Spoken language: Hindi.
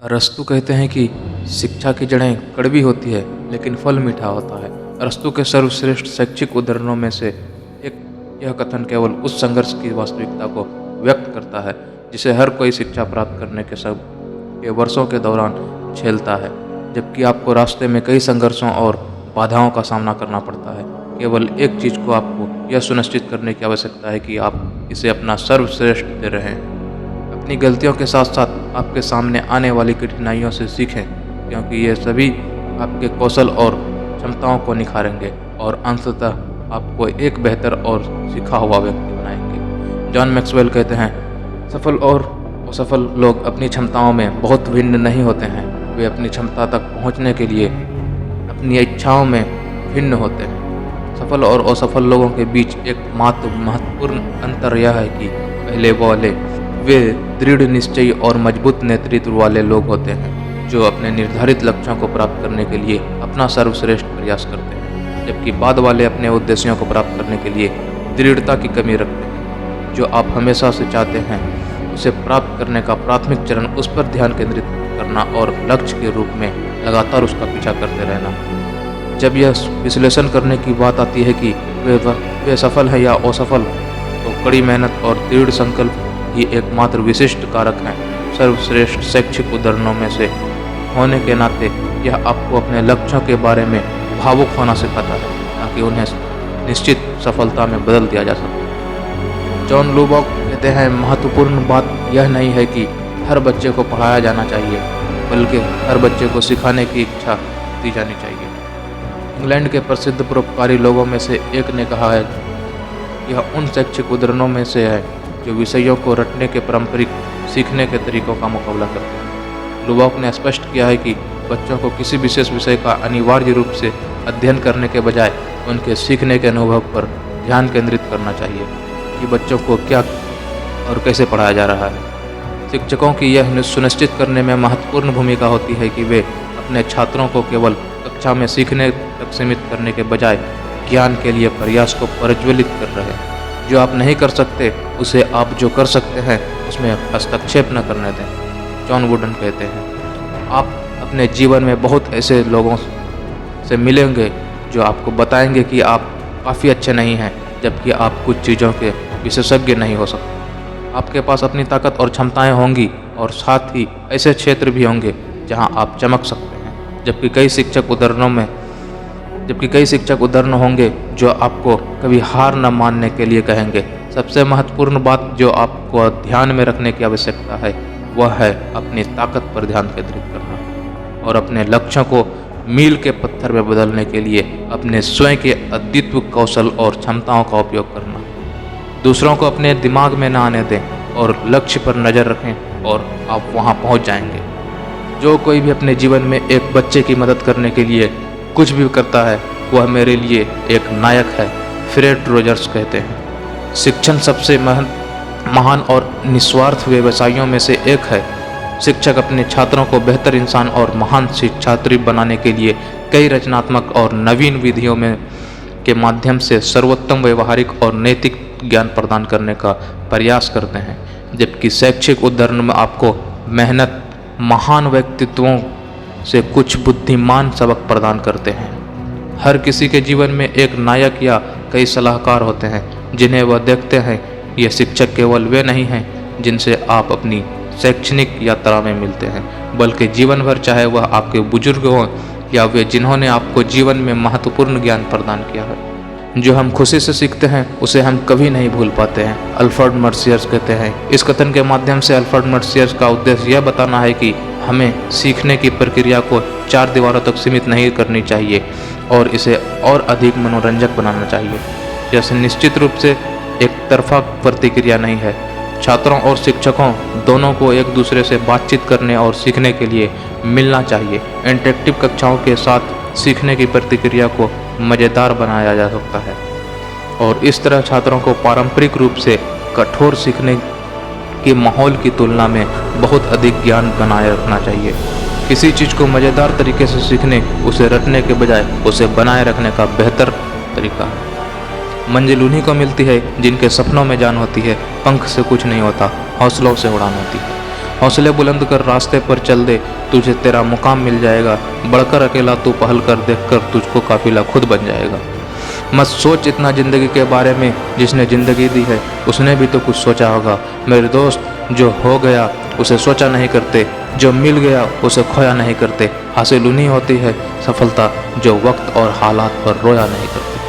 अरस्तू कहते हैं कि शिक्षा की जड़ें कड़वी होती है लेकिन फल मीठा होता है। अरस्तू के सर्वश्रेष्ठ शैक्षिक उदाहरणों में से एक यह कथन केवल उस संघर्ष की वास्तविकता को व्यक्त करता है जिसे हर कोई शिक्षा प्राप्त करने के वर्षों के दौरान झेलता है। जबकि आपको रास्ते में कई संघर्षों और बाधाओं का सामना करना पड़ता है, केवल एक चीज़ को आपको यह सुनिश्चित करने की आवश्यकता है कि आप इसे अपना सर्वश्रेष्ठ दे रहें। अपनी गलतियों के साथ साथ आपके सामने आने वाली कठिनाइयों से सीखें, क्योंकि ये सभी आपके कौशल और क्षमताओं को निखारेंगे और अंततः आपको एक बेहतर और सीखा हुआ व्यक्ति बनाएंगे। जॉन मैक्सवेल कहते हैं, सफल और असफल लोग अपनी क्षमताओं में बहुत भिन्न नहीं होते हैं, वे अपनी क्षमता तक पहुंचने के लिए अपनी इच्छाओं में भिन्न होते हैं। सफल और असफल लोगों के बीच एक महत्वपूर्ण अंतर यह है कि पहले वाले वे दृढ़ निश्चयी और मजबूत नेतृत्व वाले लोग होते हैं जो अपने निर्धारित लक्ष्यों को प्राप्त करने के लिए अपना सर्वश्रेष्ठ प्रयास करते हैं, जबकि बाद वाले अपने उद्देश्यों को प्राप्त करने के लिए दृढ़ता की कमी रखते हैं। जो आप हमेशा से चाहते हैं उसे प्राप्त करने का प्राथमिक चरण उस पर ध्यान केंद्रित करना और लक्ष्य के रूप में लगातार उसका पीछा करते रहना। जब यह विश्लेषण करने की बात आती है कि वे सफल है या असफल, तो कड़ी मेहनत और दृढ़ संकल्प ही एकमात्र विशिष्ट कारक हैं। सर्वश्रेष्ठ शैक्षिक उदाहरणों में से होने के नाते यह आपको अपने लक्ष्यों के बारे में भावुक होना सिखाता है ताकि उन्हें निश्चित सफलता में बदल दिया जा सके। जॉन लुबॉक कहते हैं, महत्वपूर्ण बात यह नहीं है कि हर बच्चे को पढ़ाया जाना चाहिए, बल्कि हर बच्चे को सिखाने की इच्छा दी जानी चाहिए। इंग्लैंड के प्रसिद्ध परोपकारी लोगों में से एक ने कहा है, यह उन शैक्षिक उदाहरणों में से है जो विषयों को रटने के पारंपरिक सीखने के तरीकों का मुकाबला करते हैं। लुबॉक ने स्पष्ट किया है कि बच्चों को किसी विशेष विषय का अनिवार्य रूप से अध्ययन करने के बजाय उनके सीखने के अनुभव पर ध्यान केंद्रित करना चाहिए कि बच्चों को क्या और कैसे पढ़ाया जा रहा है। शिक्षकों की यह सुनिश्चित करने में महत्वपूर्ण भूमिका होती है कि वे अपने छात्रों को केवल कक्षा में सीखने तक सीमित करने के बजाय ज्ञान के लिए प्रयास को प्रज्वलित कर रहे हैं। जो आप नहीं कर सकते उसे आप जो कर सकते हैं उसमें हस्तक्षेप न करने दें। जॉन वुडन कहते हैं, आप अपने जीवन में बहुत ऐसे लोगों से मिलेंगे जो आपको बताएंगे कि आप काफ़ी अच्छे नहीं हैं, जबकि आप कुछ चीज़ों के विशेषज्ञ नहीं हो सकते। आपके पास अपनी ताकत और क्षमताएं होंगी और साथ ही ऐसे क्षेत्र भी होंगे जहां आप चमक सकते हैं, जबकि कई शिक्षक उदाहरण होंगे जो आपको कभी हार न मानने के लिए कहेंगे। सबसे महत्वपूर्ण बात जो आपको ध्यान में रखने की आवश्यकता है वह है अपनी ताकत पर ध्यान केंद्रित करना और अपने लक्ष्यों को मील के पत्थर में बदलने के लिए अपने स्वयं के अद्वितीय कौशल और क्षमताओं का उपयोग करना। दूसरों को अपने दिमाग में न आने दें और लक्ष्य पर नज़र रखें और आप वहां पहुंच जाएंगे। जो कोई भी अपने जीवन में एक बच्चे की मदद करने के लिए कुछ भी करता है वह मेरे लिए एक नायक है। फ्रेड रोजर्स कहते हैं, शिक्षण सबसे महान और निस्वार्थ व्यवसायों में से एक है। शिक्षक अपने छात्रों को बेहतर इंसान और महान छात्री बनाने के लिए कई रचनात्मक और नवीन विधियों के माध्यम से सर्वोत्तम व्यवहारिक और नैतिक ज्ञान प्रदान करने का प्रयास करते हैं, जबकि शैक्षिक उदाहरण में आपको मेहनत महान व्यक्तित्वों से कुछ बुद्धिमान सबक प्रदान करते हैं। हर किसी के जीवन में एक नायक या कई सलाहकार होते हैं जिन्हें वह देखते हैं। ये शिक्षक केवल वे नहीं हैं जिनसे आप अपनी शैक्षणिक यात्रा में मिलते हैं, बल्कि जीवन भर, चाहे वह आपके बुजुर्ग हों या वे जिन्होंने आपको जीवन में महत्वपूर्ण ज्ञान प्रदान किया है। जो हम खुशी से सीखते हैं उसे हम कभी नहीं भूल पाते हैं। अल्फ्रेड मर्सियर्स कहते हैं, इस कथन के माध्यम से अल्फ्रेड मर्सियर्स का उद्देश्य यह बताना है कि हमें सीखने की प्रक्रिया को 4 दीवारों तक सीमित नहीं करनी चाहिए और इसे और अधिक मनोरंजक बनाना चाहिए। जैसे निश्चित रूप से एक तरफा प्रतिक्रिया नहीं है। छात्रों और शिक्षकों दोनों को एक दूसरे से बातचीत करने और सीखने के लिए मिलना चाहिए। इंटरेक्टिव कक्षाओं के साथ सीखने की प्रतिक्रिया को मज़ेदार बनाया जा सकता है और इस तरह छात्रों को पारंपरिक रूप से कठोर सीखने के माहौल की तुलना में बहुत अधिक ज्ञान बनाए रखना चाहिए। किसी चीज़ को मज़ेदार तरीके से सीखने, उसे रटने के बजाय उसे बनाए रखने का बेहतर तरीका है। मंजिल उन्हीं को मिलती है जिनके सपनों में जान होती है, पंख से कुछ नहीं होता, हौसलों से उड़ान होती है। हौसले बुलंद कर रास्ते पर चल दे, तुझे तेरा मुकाम मिल जाएगा। बढ़कर अकेला तू पहल कर, देखकर तुझको काफिला खुद बन जाएगा। मत सोच इतना जिंदगी के बारे में, जिसने जिंदगी दी है उसने भी तो कुछ सोचा होगा। मेरे दोस्त, जो हो गया उसे सोचा नहीं करते, जो मिल गया उसे खोया नहीं करते। हासिल उन्हीं होती है सफलता जो वक्त और हालात पर रोया नहीं करते।